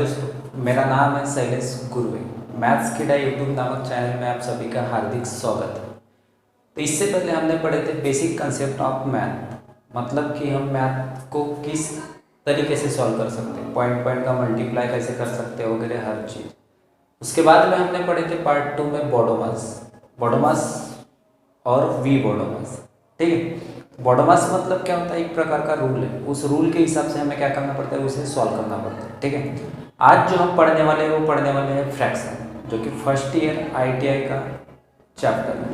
दोस्तों, मेरा नाम है शैलेश गुरुवे। मैथ्स किडा यूट्यूब नामक चैनल में आप सभी का हार्दिक स्वागत है। तो इससे पहले हमने पढ़े थे बेसिक कंसेप्ट ऑफ मैथ, मतलब कि हम मैथ को किस तरीके से सॉल्व कर सकते हैं, पॉइंट पॉइंट का मल्टीप्लाई कैसे कर सकते हैं वगैरह हर चीज़। उसके बाद में हमने पढ़े थे पार्ट 2 में बॉडोमास और वी बॉडोमास। ठीक है, बॉडोमास मतलब क्या होता है, एक प्रकार का रूल है। उस रूल के हिसाब से हमें क्या करना पड़ता है, उसे सॉल्व करना पड़ता है। ठीक है, आज जो हम पढ़ने वाले हैं वो पढ़ने वाले हैं फ्रैक्शन, जो कि फर्स्ट ईयर ITI का चैप्टर है।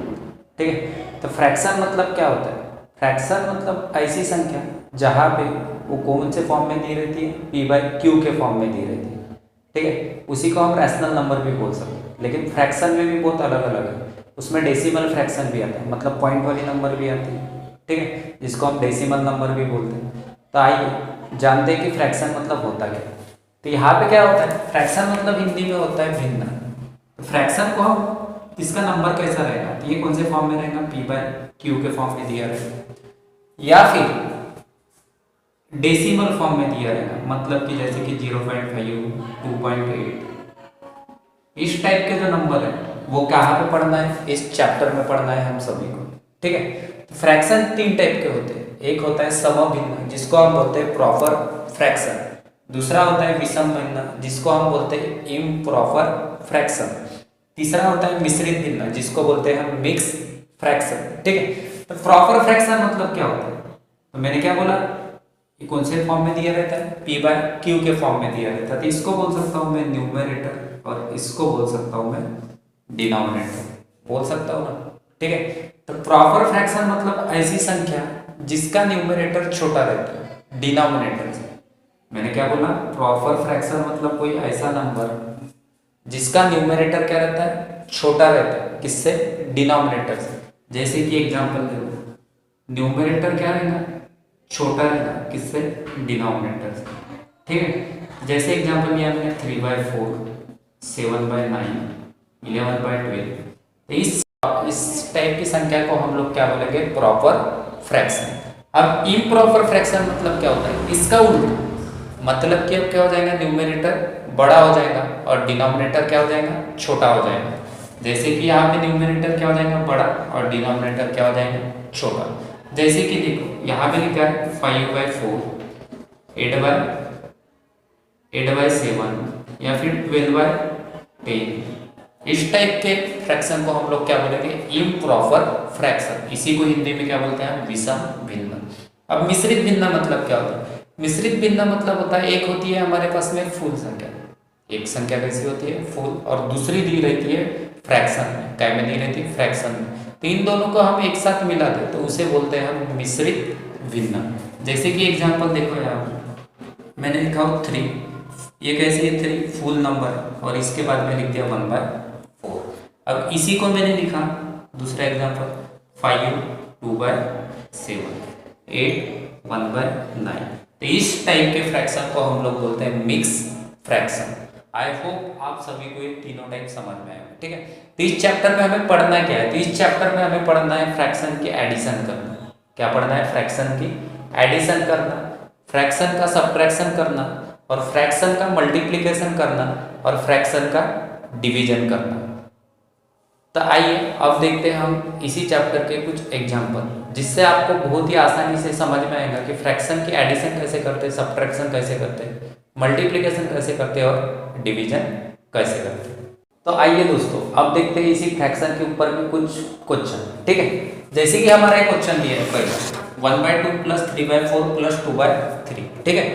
ठीक है, तो फ्रैक्शन मतलब क्या होता है? फ्रैक्शन मतलब ऐसी संख्या जहाँ पे वो कौन से फॉर्म में दी रहती है, P/Q के फॉर्म में दी रहती है। ठीक है, उसी को हम रैशनल नंबर भी बोल सकते हैं, लेकिन फ्रैक्शन में भी बहुत अलग अलग है। उसमें डेसिमल फ्रैक्शन भी आता है, मतलब पॉइंट वाली नंबर भी आती है। ठीक है, जिसको हम डेसिमल नंबर भी बोलते हैं। तो आइए जानते हैं कि फ्रैक्शन मतलब होता क्या है। तो यहाँ पे क्या होता है, फ्रैक्शन मतलब हिंदी में होता है भिन्न। तो फ्रैक्शन को हम इसका नंबर कैसा रहेगा, तो ये कौन से फॉर्म में रहेगा, P/Q के फॉर्म में दिया रहेगा, या फिर डेसिमल फॉर्म में दिया रहेगा, मतलब कि जैसे कि 0.5, 2.8, इस टाइप के जो नंबर है वो कहाँ पे पढ़ना है, इस चैप्टर में पढ़ना है हम सभी को। ठीक है, तो फ्रैक्शन 3 टाइप के होते हैं। एक होता है समभिन्न, जिसको हम बोलते हैं प्रॉपर फ्रैक्शन। दूसरा होता है विषम भिन्न, जिसको हम बोलते हैं इम्प्रॉपर फ्रैक्शन। तीसरा होता है मिश्रित भिन्न, जिसको बोलते हैं हम मिक्स फ्रैक्शन। ठीक है, तो प्रॉपर फ्रैक्शन मतलब क्या होता है, तो मैंने क्या बोला, ये कौन से फॉर्म में दिया रहता है, P/Q के फॉर्म में दिया रहता है। तो इसको बोल सकता हूँ मैं न्यूमरेटर, और इसको बोल सकता हूँ मैं डिनोमिनेटर, बोल सकता हूँ ना। ठीक है, तो प्रॉपर फ्रैक्शन मतलब ऐसी संख्या जिसका न्यूमरेटर छोटा रहता है डिनोमिनेटर से। मैंने क्या बोला, प्रॉपर फ्रैक्शन मतलब कोई ऐसा नंबर जिसका न्यूमरेटर क्या रहता है, छोटा रहता है, किससे, डिनोमिनेटर से। जैसे कि एग्जांपल देखो, न्यूमरेटर क्या रहेगा, छोटा रहेगा, किससे, डिनोमिनेटर से। ठीक है, जैसे एग्जांपल लिया मैंने 3/4, 7/9, 11/12। तो इस टाइप की संख्या को हम लोग क्या बोलेंगे, प्रॉपर फ्रैक्शन। अब इम्प्रॉपर फ्रैक्शन मतलब क्या होता है, इसका उल्टा, मतलब कि अब क्या हो जाएगा, न्यूमरेटर बड़ा हो जाएगा और डिनोमिनेटर क्या हो जाएगा, छोटा हो जाएगा। जैसे कि यहाँ पे न्यूमरेटर क्या हो जाएगा, बड़ा, और डिनोमिनेटर क्या हो जाएगा, छोटा। जैसे कि देखो यहाँ पे लिखा है 5/4, 8/7 या फिर 12/10। इस टाइप के फ्रैक्शन को हम लोग क्या बोलेंगे, इम्प्रॉपर फ्रैक्शन। इसी को हिंदी में क्या बोलते हैं, विषम भिन्न। अब मिश्रित भिन्न मतलब क्या होता है, मिश्रित भिन्न मतलब होता है, एक होती है हमारे पास में फुल संख्या, एक संख्या कैसी होती है, फुल, और दूसरी दी रहती है फ्रैक्शन में, क्या में दी रहती है, फ्रैक्शन में। तो इन दोनों को हम एक साथ मिला दे तो उसे बोलते हैं हम मिश्रित भिन्न। जैसे कि एग्जांपल देखो, यहाँ मैंने लिखा हो 3, ये कैसी है, 3 फुल नंबर, और इसके बाद में लिख दिया 1/4। अब इसी को मैंने लिखा दूसरा एग्जांपल 5, 2/7, 8, 1/9। तो इस टाइप के फ्रैक्शन को हम लोग बोलते हैं मिक्स फ्रैक्शन। आई होप आप सभी को ये तीनों टाइप समझ में आए। ठीक है, तो इस चैप्टर में हमें पढ़ना क्या है, तो इस चैप्टर में हमें पढ़ना है फ्रैक्शन की एडिशन करना। क्या पढ़ना है, फ्रैक्शन की एडिशन करना, फ्रैक्शन का सब्ट्रैक्शन करना, और फ्रैक्शन का मल्टीप्लिकेशन करना, और फ्रैक्शन का डिवीजन करना। तो आइए अब देखते हैं हम इसी चैप्टर के कुछ एग्जाम्पल, जिससे आपको बहुत ही आसानी से समझ में आएगा कि फ्रैक्शन की एडिशन कैसे करते हैं, सब्ट्रैक्शन कैसे करते हैं, मल्टीप्लिकेशन कैसे करते हैं, और डिवीजन कैसे करते हैं। तो आइए दोस्तों अब देखते हैं इसी फ्रैक्शन के ऊपर भी कुछ क्वेश्चन। ठीक है, जैसे कि हमारा एक क्वेश्चन दिया है पहला 1/2 + 3/4 + 2/3। ठीक है,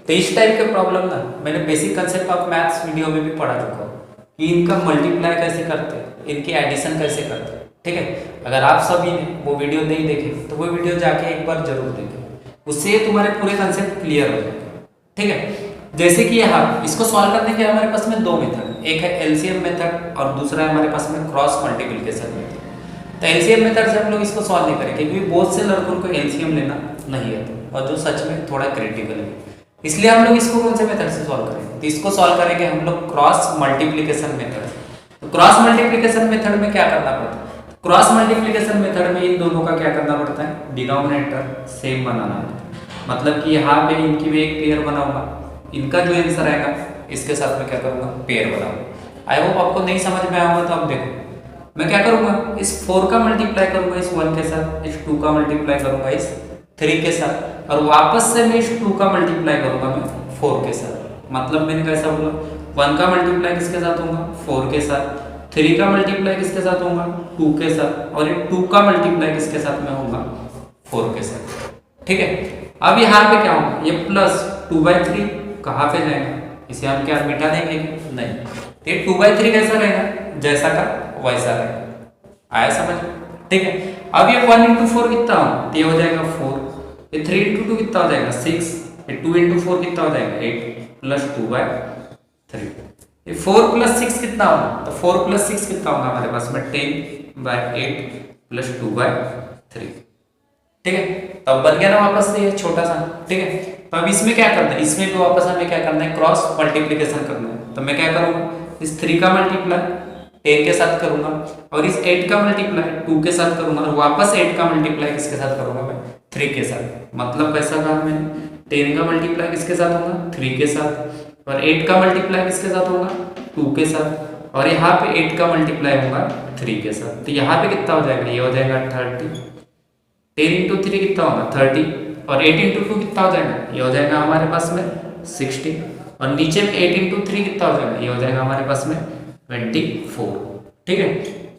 तो इस टाइप के प्रॉब्लम ना मैंने basic concept of maths video में भी पढ़ा चुका हूँ कि इनका मल्टीप्लाई कैसे करते हैं, इनकी एडिशन कैसे करते हैं। ठीक है, अगर आप सभी ने वो वीडियो नहीं देखे तो वो वीडियो जाके एक बार जरूर देखें, उससे तुम्हारे पूरे कंसेप्ट क्लियर हो जाएंगे। ठीक है, जैसे कि यहाँ इसको सॉल्व करने के हमारे पास में 2 मेथड, एक है LCM मेथड और दूसरा है हमारे पास में क्रॉस मल्टीप्लिकेशन मेथड। तो LCM मेथड से हम लोग इसको सॉल्व नहीं करेंगे, क्योंकि बहुत से लड़कों को LCM लेना नहीं आता, और जो सच में थोड़ा क्रिटिकल है, इसलिए हम लोग इसको कौन से मेथड से सॉल्व करेंगे, तो इसको सॉल्व करेंगे हम लोग क्रॉस मल्टीप्लिकेशन मेथड। तो क्रॉस मल्टीप्लिकेशन मेथड में क्या करना पड़ता है, क्रॉस मल्टीप्लिकेशन मेथड में इन दोनों का क्या करना पड़ता है, डिनोमिनेटर सेम बनाना पड़ता है। मतलब कि यहाँ पे इनकी भी एक पेयर बनाऊंगा, इनका जो आंसर आएगा इसके साथ मैं क्या करूँगा, पेयर बनाऊंगा। आई होप आपको नहीं समझ में आया होगा। तो अब देखो मैं क्या करूँगा, इस 4 का मल्टीप्लाई करूँगा इस 1 के साथ, इस 2 का मल्टीप्लाई करूँगा इस 3 के साथ, और वापस से मैं इस 2 का मल्टीप्लाई करूँगा मैं 4 के साथ। मतलब मैंने कैसा बोला, 1 का मल्टीप्लाई किसके साथ होगा, 4 के साथ, 3 का मल्टीप्लाई किसके साथ होगा, 2 के साथ, और ये 2 का मल्टीप्लाई किसके साथ में होगा, 4 के साथ। ठीक है, अब यहाँ पे क्या होगा, ये प्लस 2/3 कहाँ पे जाएगा, इसे हम क्या मिटा देंगे, नहीं, तो ये 2/3 कैसा रहेगा, जैसा का वैसा रहेगा। आया समझ? ठीक है, अब ये 1 × 4 कितना हो, ये हो जाएगा 4, ये 3 × 2 कितना हो जाएगा 6, ये 2 × 4 कितना हो जाएगा 8 प्लस 2/3, ये 4 + 6 कितना होगा, तो 4 + 6 कितना होगा हमारे पास में 10/8 प्लस 2/3। ठीक है, तो अब बन गया ना वापस से ये छोटा सा। ठीक है, तो अब इसमें क्या करना है, इसमें भी वापस हमें क्या करना है, क्रॉस मल्टीप्लिकेशन करना है। तो मैं क्या करूंगा, इस 3 का मल्टीप्लाई 10 के साथ करूंगा, और इस 8 का मल्टीप्लाई 2 के साथ करूंगा, और वापस 8 का मल्टीप्लाई किसके साथ करूंगा मैं, 3 के साथ। मतलब कैसा कहा मैंने, 10 का मल्टीप्लाई किसके साथ होगा, 3 के साथ, और 8 का मल्टीप्लाई किसके साथ होगा, 2 के साथ, और यहाँ पे 8 का मल्टीप्लाई होगा 3 के साथ। तो यहाँ पे कितना हो जाएगा, ये हो जाएगा 30, 10 × 3 कितना होगा 30, और 8 × 2 कितना हो जाएगा, ये हो जाएगा हमारे पास में 60, और नीचे में 8 × 3 कितना हो जाएगा, ये हो जाएगा हमारे पास में 24। ठीक है,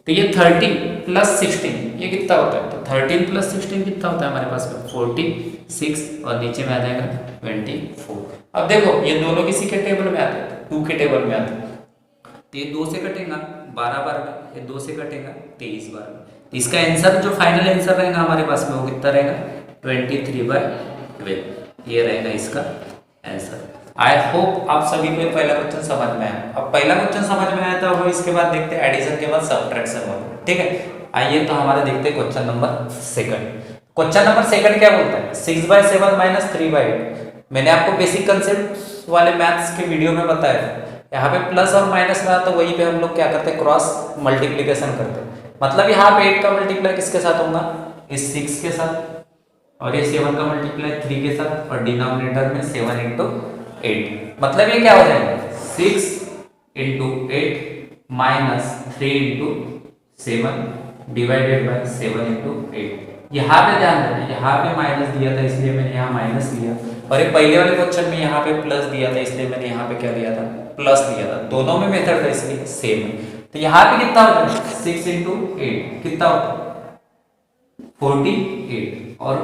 तो ये 30 + 16 ये कितना होता है, तो 13 + 16 कितना होता है हमारे पास में 46, और नीचे में आ जाएगा 24। अब देखो ये दोनों किसी के टेबल में आते हैं, 2 के टेबल में आते हैं, तो ये 2 से कटेगा 12 बार में, ये 2 से कटेगा 23 बार में। इसका आंसर जो फाइनल आंसर रहेगा हमारे पास में वो कितना रहेगा, 23/12 ये रहेगा इसका आंसर। आई होप आप सभी को पहला क्वेश्चन समझ में आया। अब पहला क्वेश्चन समझ में आया तो इसके बाद देखते हैं एडिशन के बाद सब्ट्रैक्शन वाला। ठीक है, आइए तो हमारे देखते हैं क्वेश्चन नंबर 2। क्वेश्चन नंबर 2 क्या बोलता है, 6/7 - 3/8। मैंने आपको बेसिक कंसेप्ट वाले मैथ्स के वीडियो में बताया था, यहाँ पे प्लस और माइनस रहा तो वहीं पे हम लोग क्या करते हैं, क्रॉस मल्टीप्लिकेशन करते हैं। मतलब यहाँ पे 8 का मल्टीप्लाई किसके साथ होगा, इस 6 के साथ, और ये 7 का मल्टीप्लाई 3 के साथ, और डिनोमिनेटर में 7 × 8। मतलब ये क्या हो जाएगा, 6 × 8 - 3 × 7 डिवाइडेड बाय 7 × 8। यहाँ पे ध्यान देना, यहाँ पे माइनस दिया था इसलिए मैंने यहाँ माइनस लिया, और ये पहले वाले क्वेश्चन में यहाँ पे प्लस दिया था इसलिए मैंने यहाँ पे क्या लिया था, प्लस लिया था। दोनों में मेथड था इसलिए सेम है। तो यहाँ पे कितना होता है, 6 × 8 कितना होता है 48, और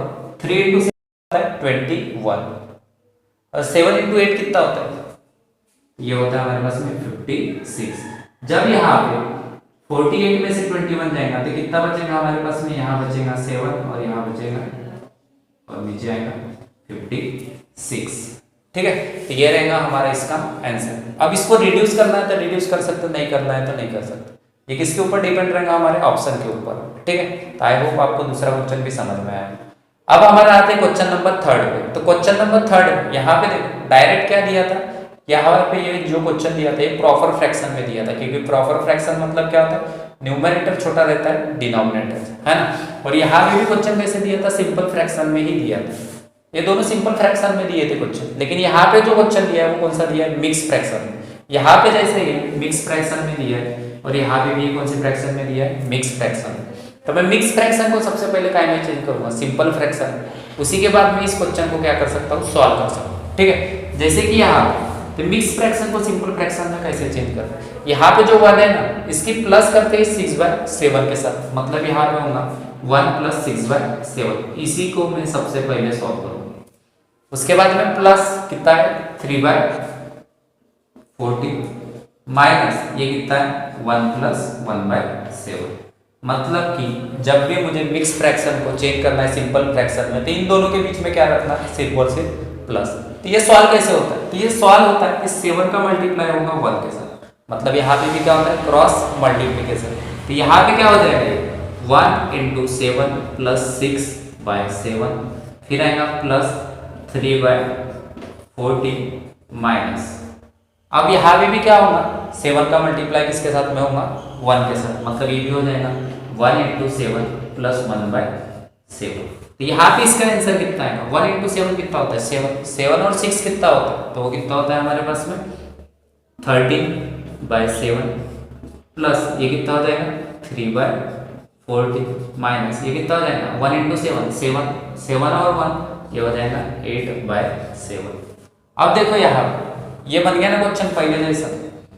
3 × 6 होता है 21, और 7 × 8 कितना होता है, ये होता है हमारे पास में 56। जब यहाँ पे 48 में से 21 जाएगा तो कितना बचेगा हमारे पास में, यहाँ बचेगा 7, और यहाँ बचेगा, और नीचे आएगा 56। ठीक है, तो ये रहेगा हमारा इसका आंसर। अब इसको रिड्यूस करना है तो रिड्यूस कर सकते, नहीं करना है तो नहीं कर सकते। ये किसके ऊपर डिपेंड रहेगा, हमारे ऑप्शन के ऊपर। ठीक है, तो आई होप आपको दूसरा क्वेश्चन भी समझ में आया। अब हमारा आते हैं क्वेश्चन नंबर 3 पे। तो क्वेश्चन नंबर 3 यहाँ पे देखो डायरेक्ट क्या दिया था, यहाँ पे ये जो क्वेश्चन दिया था ये प्रॉपर फ्रैक्शन में दिया था, क्योंकि प्रॉपर फ्रैक्शन मतलब क्या होता है, न्यूमरेटर छोटा रहता है डिनोमिनेटर, है ना। और यहाँ पे भी क्वेश्चन कैसे दिया था, सिंपल फ्रैक्शन में ही दिया था। ये दोनों सिंपल फ्रैक्शन में दिए थे क्वेश्चन, लेकिन यहाँ पे जो क्वेश्चन दिया है वो कौन सा दिया है, मिक्स फ्रैक्शन में। यहाँ पे जैसे ही मिक्स फ्रैक्शन में दिया है, और यहाँ पे भी कौन से फ्रैक्शन में दिया है, मिक्स फ्रैक्शन। तो मैं मिक्स फ्रैक्शन को सबसे पहले काय में चेंज करूंगा, सिंपल फ्रैक्शन। उसी के बाद मैं इस क्वेश्चन को क्या कर सकता हूँ, सॉल्व कर सकता हूँ। ठीक है, जैसे कि यहाँ तो मिक्स फ्रैक्शन को सिंपल फ्रैक्शन में कैसे चेंज करना है, यहाँ पे जो 1 है ना इसकी प्लस करते हैं 6/7 के साथ। मतलब यहाँ पे होगा 1 + 6/7। इसी को मैं सबसे पहले सॉल्व करूंगा। उसके बाद में प्लस कितना है 3/40 माइनस ये कितना है 1 + 1/7। मतलब कि जब भी मुझे मिक्स फ्रैक्शन को चेंज करना है सिंपल फ्रैक्शन में, तो इन दोनों के बीच में क्या रखना है, सिर्फ और सिर्फ प्लस। तो ये सॉल्व कैसे होता है, तो ये सॉल्व होता है इस 7 का मल्टीप्लाई होगा 1 के साथ। मतलब यहाँ पे भी क्या होता है, क्रॉस मल्टीप्लिकेशन। तो यहाँ पे क्या हो जाएगा, 1 × 7 + 6/7, फिर आएगा प्लस 3/40 माइनस। अब यहाँ पे भी क्या होगा, 7 का मल्टीप्लाई किसके साथ में होगा, 1 के साथ। मतलब ये भी हो जाएगा 1 × 7 + 1/7। तो यहाँ पे इसका आंसर कितना आएगा, 1 × 7 कितना होता है 7, 7 और 6 कितना होता है, तो वो कितना होता है हमारे पास में 13/7 प्लस ये कितना हो जाएगा 3/14 माइनस ये कितना हो जाएगा 1 इंटू 7 7 7 और 1 ये हो जाएगा 8/7। अब देखो यहाँ ये बन गया ना क्वेश्चन पहले जैसा,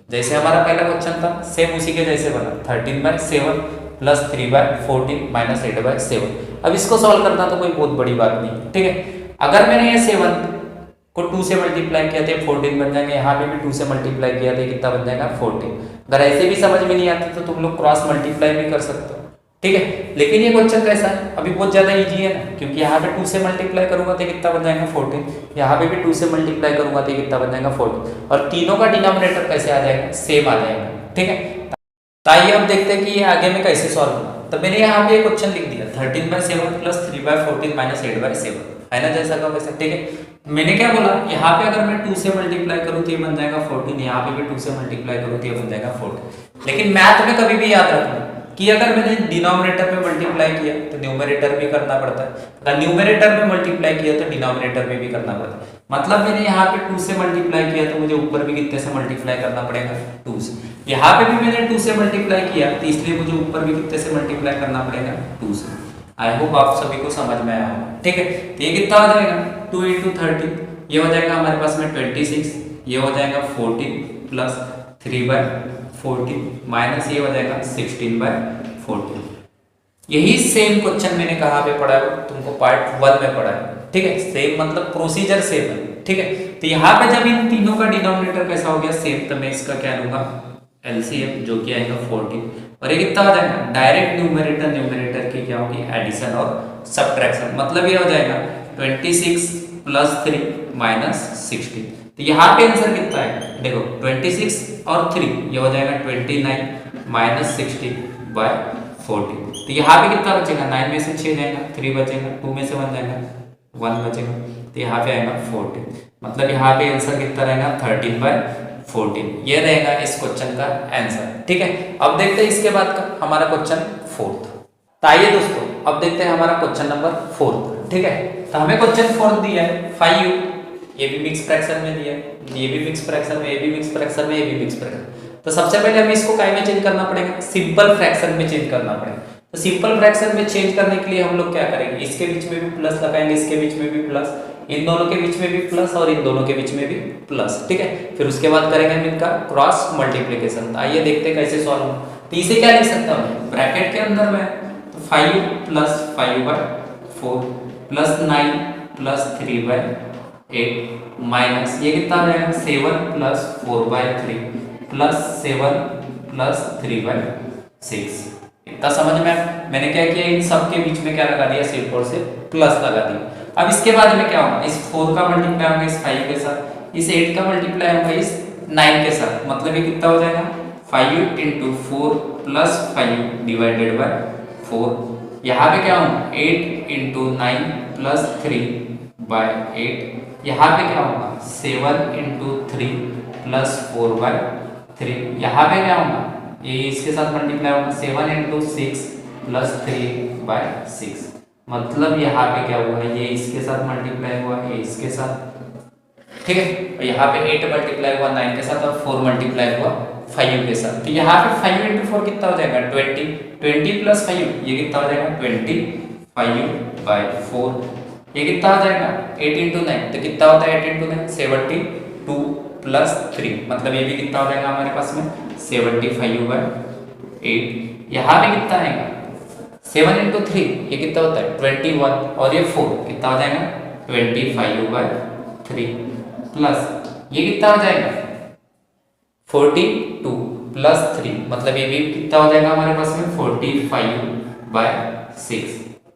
जैसे हमारा पहला क्वेश्चन था सेम उसी के जैसे बना 13/7 प्लस 3/14 माइनस 8/7। अब इसको सॉल्व करना तो कोई बहुत बड़ी बात नहीं, ठीक है। अगर मैंने ये 7 को 2 से मल्टीप्लाई किया तो 14 बन जाएंगे, यहाँ पे भी 2 से मल्टीप्लाई किया तो कितना बन जाएगा 14। अगर ऐसे भी समझ में नहीं आती तो तुम लोग क्रॉस मल्टीप्लाई भी कर सकते हो, ठीक है। लेकिन ये क्वेश्चन कैसा है, अभी बहुत ज़्यादा इजी है ना, क्योंकि यहाँ पे 2 से मल्टीप्लाई करूंगा तो कितना बन जाएगा 14, यहाँ पे भी 2 से मल्टीप्लाई करूंगा तो कितना बन जाएगा 14, और तीनों का डिनोमिनेटर कैसे आ जाएगा सेम आ जाएगा, ठीक है। तो आइए अब देखते हैं कि ये आगे में कैसे सॉल्व होगा। तो मैंने यहाँ पे क्वेश्चन लिख दिया 13/7 प्लस 3/14 माइनस 8/7 है ना, जैसा का वैसा, ठीक है। मैंने क्या बोला, यहाँ पे अगर मैं 2 से मल्टीप्लाई करूँ तो ये बन जाएगा 14, यहाँ पे भी 2 से मल्टीप्लाई करूँ तो ये बन जाएगा 14। लेकिन मैथ में कभी भी याद रखना कि अगर मैंने डिनोमिनेटर में मल्टीप्लाई किया तो न्यूमरेटर भी करना पड़ता है, अगर न्यूमरेटर में मल्टीप्लाई किया तो डिनोमिनेटर में भी करना पड़ता है। मतलब मैंने यहाँ पे 2 से मल्टीप्लाई किया तो मुझे ऊपर भी कितने से मल्टीप्लाई करना पड़ेगा 2 से, यहाँ पे भी मैंने 2 से मल्टीप्लाई किया तो इसलिए मुझे ऊपर भी कितने से मल्टीप्लाई करना पड़ेगा 2 से। आई होप आप सभी को समझ में आया होगा, ठीक है। तो ये कितना हो जाएगा 2 × 30, ये हो जाएगा हमारे पास में 26, ये हो जाएगा 14 प्लस 3/14 माइनस ये हो जाएगा 16/14। यही सेम क्वेश्चन मैंने कहाँ पे पढ़ा है, तुमको पार्ट 1 में पढ़ा है, ठीक है। सेम मतलब प्रोसीजर सेम है, ठीक है। तो यहाँ पे जब इन तीनों का डिनोमिनेटर कैसा हो गया सेम, तो मैं इसका क्या लूंगा एलसीएम, जो कि आएगा 14, और ये कितना हो जाएगा डायरेक्ट न्यूमरेटर की क्या होगी एडिशन और सब्ट्रैक्शन, मतलब ये हो जाएगा 26 प्लस 3 माइनस 16। तो यहाँ पे आंसर कितना है देखो 26 और 3 ये हो जाएगा 29 माइनस 16/14। तो यहाँ पे कितना बचेगा 9 में से 6 जाएगा 3 बचेगा, 2 में से 1 जाएगा 1 बचेगा, तो यहाँ पे आएगा 14। मतलब यहाँ पे आंसर कितना रहेगा 13/14, ये रहेगा इस क्वेश्चन का आंसर, ठीक है। अब देखते हैं इसके बाद का हमारा क्वेश्चन 4th। तो आइए दोस्तों अब देखते हैं हमारा क्वेश्चन नंबर 4th, ठीक है। तो हमें क्वेश्चन 4th दिया है 5u, ये भी मिक्स फ्रैक्शन में दिया है, ये भी मिक्स फ्रैक्शन में, ये भी मिक्स फ्रैक्शन में, ये भी मिक्स फ्रैक्शन। तो सबसे पहले हमें इसको काय में चेंज करना पड़ेगा, सिंपल फ्रैक्शन में चेंज करना पड़ेगा। तो सिंपल फ्रैक्शन में चेंज करने के लिए हम लोग क्या करेंगे, इसके बीच में भी प्लस लगाएंगे, इसके बीच में भी प्लस, इन दोनों के बीच में भी प्लस और इन दोनों के बीच में भी प्लस, ठीक है। फिर उसके बाद करेंगे हम इनका क्रॉस मल्टीप्लिकेशन। आइए देखते हैं कैसे सॉल्व हो। तो इसे क्या लिख सकता हूँ ब्रैकेट के अंदर में, तो 5 प्लस 5/4 प्लस 9 प्लस 3/8 माइनस ये कितना आ जाएगा 7 प्लस 4/3 प्लस 7 प्लस 3/6। इतना समझ में मैंने क्या किया, इन सब के बीच में क्या लगा दिया, सिर्फ और सिर्फ प्लस लगा दिया। अब इसके बाद में क्या होगा, इस 4 का मल्टीप्लाई होगा इस 5 के साथ, इस 8 का मल्टीप्लाई होगा इस 9 के साथ, मतलब ये कितना हो जाएगा 5 × 4 प्लस 5 डिवाइडेड बाय 4। यहाँ पे क्या होगा 8 × 9 प्लस 3/8, यहाँ पे क्या होगा 7 × 3 प्लस 4/3, यहाँ पे क्या होगा ये इसके साथ मल्टीप्लाई होगा 7 × 6 प्लस 3/6, मतलब यहाँ पे क्या हुआ ये इसके साथ मल्टीप्लाई हुआ, ये इसके साथ, ठीक है। और यहाँ पे 8 मल्टीप्लाई हुआ 9 के साथ और 4 मल्टीप्लाई हुआ 5 के साथ। तो यहाँ पे 5 × 4 कितना हो जाएगा 20, 20 प्लस 5 ये कितना हो जाएगा 25/4, ये कितना हो जाएगा 8 × 9, तो कितना होता है 8 × 9 72 प्लस 3, मतलब ये भी कितना हो जाएगा हमारे पास में 75/8। यहाँ पे कितना आएगा 7 × 3 ये कितना होता है 21, और ये 4 कितना हो जाएगा 25/3 प्लस ये कितना हो जाएगा 42 प्लस 3, मतलब ये भी कितना हो जाएगा हमारे पास में 45/6,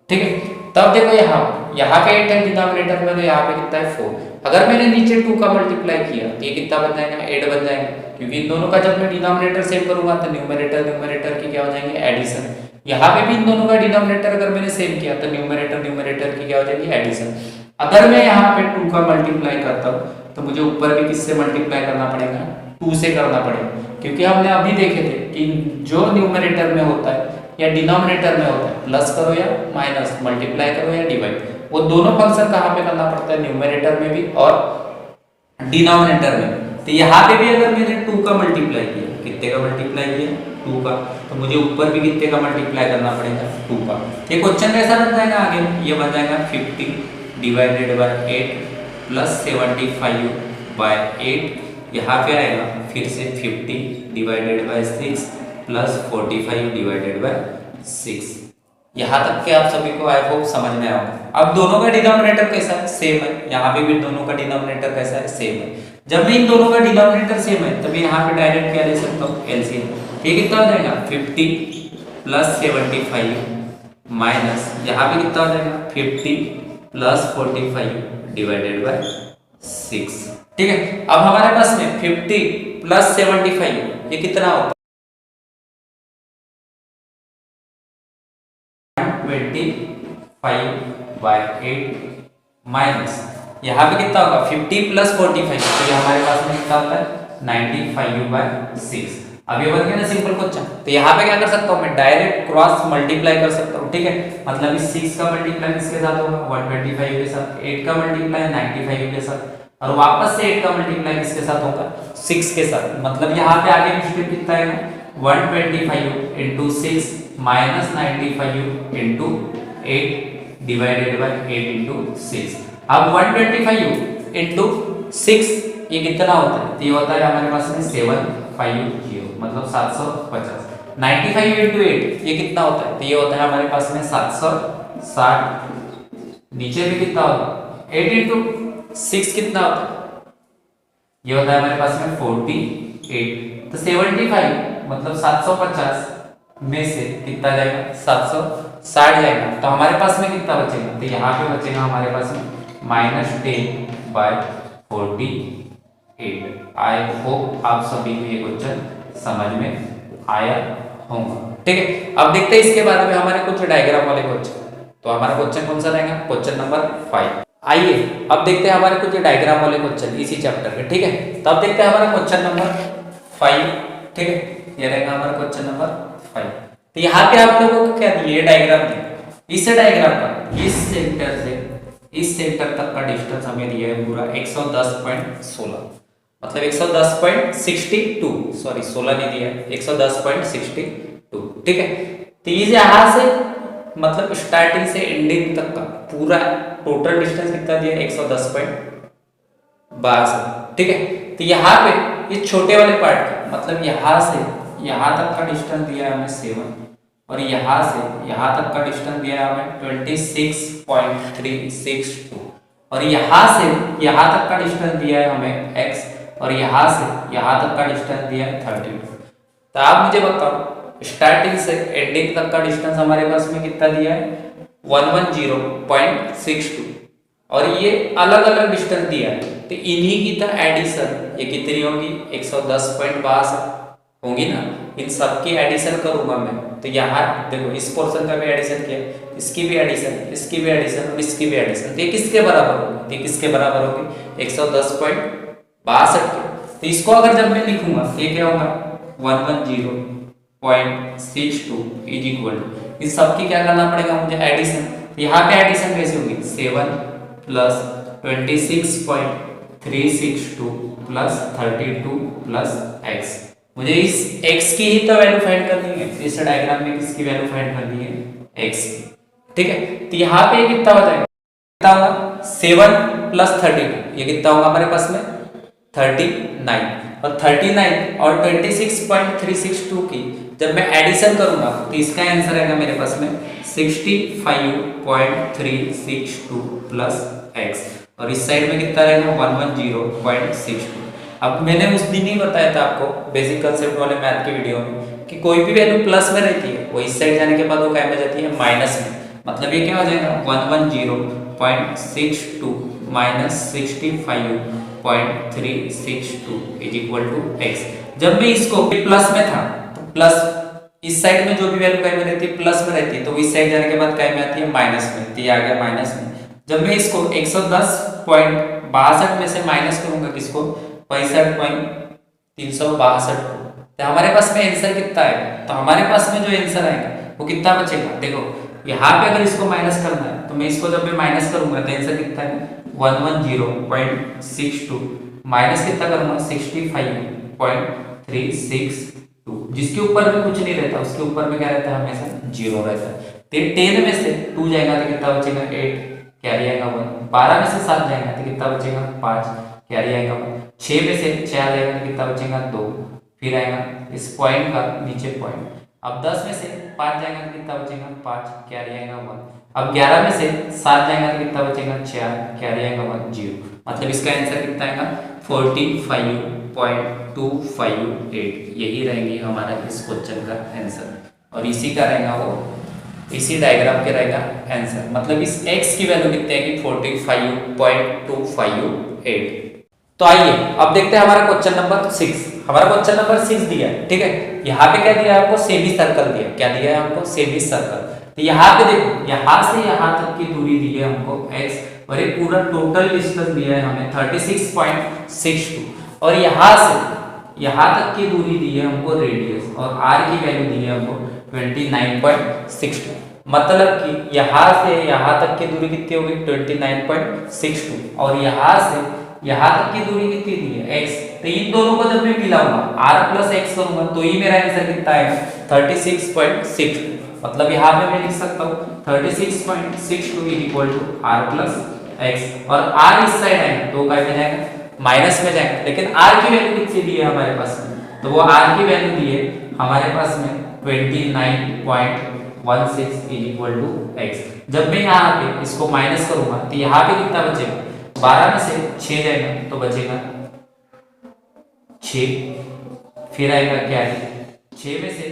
ठीक है। तब देखो यहाँ पे 8 है डिनोमिनेटर में, तो यहाँ पे कितना है 4। अगर मैंने नीचे 2 का मल्टीप्लाई किया तो ये कितना बन जाएगा 8 बन जाएगा, क्योंकि इन दोनों का जब मैं डिनोमिनेटर सेम करूंगा तो न्यूमरेटर की क्या हो जाएंगे एडिशन। यहाँ पे भी इन दोनों का डिनोमिनेटर अगर मैंने सेम किया तो न्यूमरेटर की क्या हो जाएगी एडिशन। अगर मैं यहाँ पे 2 का मल्टीप्लाई करता हूँ तो मुझे ऊपर भी किससे मल्टीप्लाई करना पड़ेगा 2 से करना पड़ेगा, क्योंकि हमने अभी देखे थे कि जो न्यूमरेटर में होता है या डिनोमिनेटर में होता है प्लस करो या माइनस, मल्टीप्लाई करो या डिवाइड, वो दोनों फंक्शन कहाँ पे करना पड़ता है न्यूमरेटर में भी और डिनोमिनेटर में। तो यहाँ पे भी अगर मैंने 2 का मल्टीप्लाई किया, कितने का मल्टीप्लाई किया 2 का, तो मुझे ऊपर भी कितने का मल्टीप्लाई करना पड़ेगा 2 का। ये क्वेश्चन कैसा बन जाएगा आगे, ये बन जाएगा 50 डिवाइडेड बाय 8 प्लस 75 बाय 8, यहाँ पे आएगा फिर से 50 divided by 6 plus 45 divided by 6। यहाँ तक के आप सभी को आई होप समझ में आएगा। अब दोनों का डिनोमिनेटर कैसा है, सेम है, यहाँ पे भी दोनों का डिनोमिनेटर कैसा है, सेम है। जब भी इन दोनों का डिनोमिनेटर सेम है तभी यहाँ पे डायरेक्ट क्या ले सकता हूँ, एलसीएम। ये कितना हो जाएगा 50 प्लस 75 माइनस यहाँ पे कितना हो जाएगा 50 प्लस 45 डिवाइडेड बाय 6। ठीक है, अब हमारे पास में 50 प्लस 75 ये कितना होता है 25 बाय 8 माइनस यहाँ पे कितना होगा 50 प्लस 45, तो ये हमारे पास में कितना होता है 95 बाय 6। अब ये बन गया ना सिंपल क्वेश्चन। तो यहाँ पे क्या कर सकता हूँ मैं, डायरेक्ट क्रॉस मल्टीप्लाई कर सकता हूँ। ठीक है, मतलब इस 6 का मल्टीप्लाई किसके साथ होगा 125 के साथ, 8 का मल्टीप्लाई 95 के साथ, और वापस से 8 का मल्टीप्लाई किसके साथ होगा 6 के साथ। मतलब यहाँ पे आगे स्टेप कितना है 125 into 6 minus 95 into 8 divided by 8 into 6। अब 125 इंटू 6 ये कितना होता है, तो ये होता है हमारे पास में 750, मतलब 750। 95 इंटू 8 ये कितना होता है, तो ये होता है हमारे पास में 760। नीचे भी कितना होता है 8 इंटू 6 कितना होता है, ये होता है हमारे पास में 48। तो 75 मतलब 750 में से कितना जाएगा 760 जाएगा, तो हमारे पास में कितना बचेगा, तो यहाँ पे बचेगा हमारे पास में -10 बाय 48। आई होप आप सभी को ये क्वेश्चन समझ में आया होगा। ठीक है, अब देखते हैं इसके बाद में हमारे कुछ डायग्राम वाले क्वेश्चन। तो हमारा क्वेश्चन कौन सा रहेगा, क्वेश्चन नंबर 5। आइए अब देखते हैं हमारे कुछ डायग्राम वाले क्वेश्चन इसी चैप्टर के। ठीक है, तो अब देखते हैं हमारा क्वेश्चन नंबर 5। ठीक है, ये रहेगा हमारा क्वेश्चन नंबर 5। तो यहाँ पे आप लोगों को क्या दिए डायग्राम दिए, इस डायग्राम का इस सेंटर से इस सेंटर तक का डिस्टेंस हमें दिया है पूरा 110.16, मतलब 110.62, सॉरी 16 नहीं दिया है 110.62। ठीक है, तो ये यहाँ से मतलब स्टार्टिंग से एंडिंग तक का पूरा टोटल डिस्टेंस कितना दिया है 110.62। ठीक है, तो यहाँ पे ये छोटे वाले पार्ट का मतलब यहाँ से यहाँ तक का डिस्टेंस दिया है हमें 7, और यहाँ से यहाँ तक का डिस्टेंस दिया है हमें 26.362, और यहाँ से यहाँ तक का डिस्टेंस दिया है हमें x, और यहाँ से यहाँ तक का डिस्टेंस दिया है 32। तो आप मुझे बताओ स्टार्टिंग से एंडिंग तक का डिस्टेंस हमारे पास में कितना दिया है 110.62, और ये अलग अलग डिस्टेंस दिया है, तो इन्हीं की तो एडिशन ये कितनी होगी 110.62 होंगी ना। इन सब की एडिशन करूंगा मैं, तो यहाँ देखो इस पोर्शन का भी एडिशन किया, इसकी भी एडिशन, इसकी भी एडिशन और इसकी भी एडिशन, तो ये किसके बराबर होगी, तो किसके बराबर होगी 110.62 के। तो इसको अगर जब मैं लिखूंगा ये क्या होगा 110.62 इज इक्वल टू, इन सब की क्या करना पड़ेगा मुझे एडिशन। यहाँ पे एडिशन कैसे होगी 7 प्लस 26.362 प्लस 32 प्लस x। मुझे इस x की ही तो वैल्यू फाइंड करनी है, इस डायग्राम में किसकी वैल्यू फाइंड करनी है x की। ठीक है, तो यहाँ पे कितना हो जाएगा, कितना होगा 7 प्लस 32, ये कितना होगा हमारे पास में 39, और 39 और 26.362 की जब मैं एडिशन करूंगा तो इसका आंसर आएगा मेरे पास में 65.362 प्लस x, और इस साइड में कितना रहेगा 110.62। अब मैंने उस दिन ही बताया था आपको बेसिक कंसेप्ट वाले मैथ की वीडियो में कि कोई भी वैल्यू प्लस में रहती है वो इस साइड जाने के बाद वो क्या में जाती है माइनस में, मतलब ये क्या हो जाएगा 110.62 minus 65.362 is equal to x। जब मैं इसको प्लस में था तो प्लस इस साइड में जो भी वैल्यू क्या में रहती है प्लस में रहती है, तो इस साइड जाने के बाद क्या में आती है माइनस में, तो ये आ गया माइनस में। जब मैं इसको 110.62 में से माइनस करूंगा किसको 65.362 को, तो हमारे पास में आंसर कितना आएगा, तो हमारे पास में जो आंसर आएगा वो कितना बचेगा, देखो यहाँ पे अगर इसको माइनस करना है तो मैं इसको जब मैं माइनस करूंगा तो आंसर कितना है 110.62 माइनस कितना करूंगा 65.362, जिसके ऊपर में कुछ नहीं रहता उसके ऊपर में क्या रहता है हमेशा 0 रहता है। तो 10 में से 2 जाएगा तो कितना बचेगा 8, कैरी आएगा 1। 12 में से 7 जाएगा तो कितना बचेगा 5, कैरी आएगा 1। 6 में से 4 जाएगा तो कितना बचेगा 2, फिर आएगा इस पॉइंट का नीचे पॉइंट। अब 10 में से 5 जाएगा तो कितना बचेगा 5, कैरी आएगा 1। अब 11 में से 7 जाएगा तो कितना बचेगा 4, कैरी आएगा 1 0। मतलब इसका आंसर कितना आएगा 45.258। यही रहेंगी हमारा इस क्वेश्चन का आंसर, और इसी का रहेगा वो इसी डायग्राम के रहेगा आंसर। मतलब इस x की वैल्यू कितनी आएगी 45.258। तो आइए अब देखते हैं हमारा क्वेश्चन नंबर 6। हमारा क्वेश्चन नंबर 6 दिया है, ठीक है। यहाँ पे क्या दिया है आपको सेमी सर्कल दिया। क्या दिया है हमको सेमी सर्कल। तो यहाँ पे देखो यहाँ से यहाँ तक की दूरी दी है हमको x, और ये पूरा टोटल डिस्टेंस दिया है हमें 36.62, और यहाँ से यहाँ तक की दूरी दी है हमको रेडियस, और r की वैल्यू दी है हमको 29.62। मतलब कि यहाँ से यहाँ तक की दूरी कितनी होगी 29.62, और यहाँ से यहाँ तक की दूरी कितनी दी है x। तो इन दोनों को जब मैं मिलाऊंगा r प्लस x करूंगा तो ही मेरा आंसर कितना आएगा 36.62। मतलब यहाँ पे मैं लिख सकता हूँ 36.62 equal to r plus x, और r इस साइड आएगा तो क्या में जाएगा माइनस में जाएगा। लेकिन r की वैल्यू कितनी दी है हमारे पास में, तो वो r की वैल्यू दी है हमारे पास में 29.16 इक्वल टू x। जब मैं यहाँ पे इसको माइनस करूंगा तो यहाँ पे कितना बचेगा 12 में से 6 जाएगा तो बचेगा 6, फिर आएगा क्या है 6 में से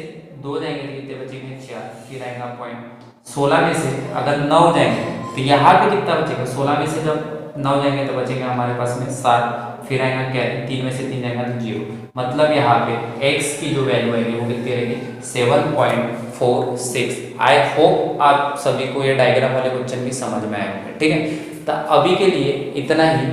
2 जाएंगे तो कितने बचेंगे 4, फिर आएगा पॉइंट। 16 में से अगर 9 जाएंगे तो यहाँ पे कितना बचेगा 16 में से जब 9 जाएंगे तो बचेगा हमारे पास में 7, फिर आएगा क्या 3 में से 3 जाएगा तो 0। मतलब यहाँ पे x की जो वैल्यू आएगी वो कितनी रहेगी 7.46। आई होप आप सभी को ये डायग्राम वाले क्वेश्चन भी समझ में आएगा, ठीक है। तो अभी के लिए इतना ही।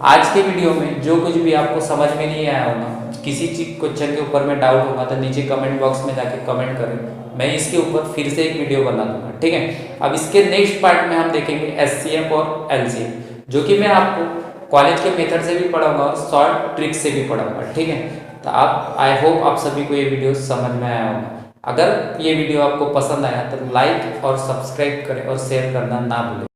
आज के वीडियो में जो कुछ भी आपको समझ में नहीं आया होगा, किसी चीज क्वेश्चन के ऊपर में डाउट होगा तो नीचे कमेंट बॉक्स में जाके कमेंट करें, मैं इसके ऊपर फिर से एक वीडियो बना दूंगा, ठीक है। अब इसके नेक्स्ट पार्ट में हम देखेंगे एचसीएफ और एलसीएम, जो कि मैं आपको कॉलेज के मेथड से भी पढ़ाऊंगा और शॉर्ट ट्रिक से भी पढ़ाऊंगा, ठीक है। तो आप आई होप आप सभी को ये वीडियो समझ में आया होगा। अगर ये वीडियो आपको पसंद आया तो लाइक और सब्सक्राइब करें और शेयर करना ना भूलें।